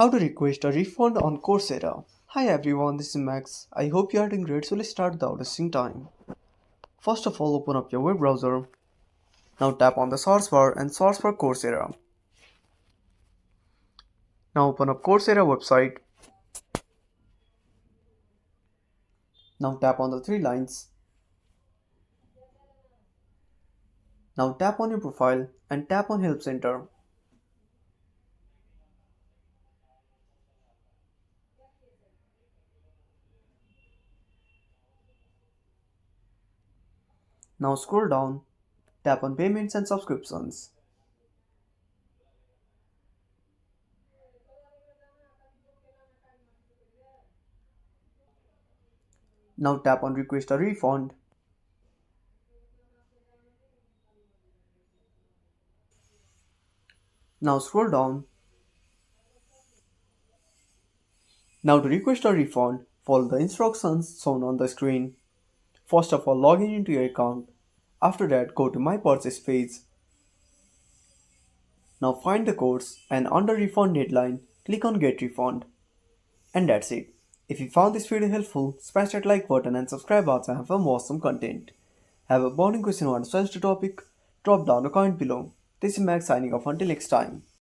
How to request a refund on Coursera. Hi everyone, this is Max. I hope you are doing great, so let's start without wasting time. First of all, open up your web browser. Now tap on the search bar and search for Coursera. Now open up Coursera website. Now tap on the three lines. Now tap on your profile and tap on Help Center. Now scroll down, tap on Payments and Subscriptions. Now tap on Request a Refund. Now scroll down. Now to request a refund, follow the instructions shown on the screen. First of all, log in into your account. After that, go to My Purchase page. Now find the codes and under refund deadline, click on Get Refund. And that's it. If you found this video helpful, smash that like button and subscribe also have some awesome content. Have a burning question or a sensitive topic? Drop down a comment below. This is Max signing off until next time.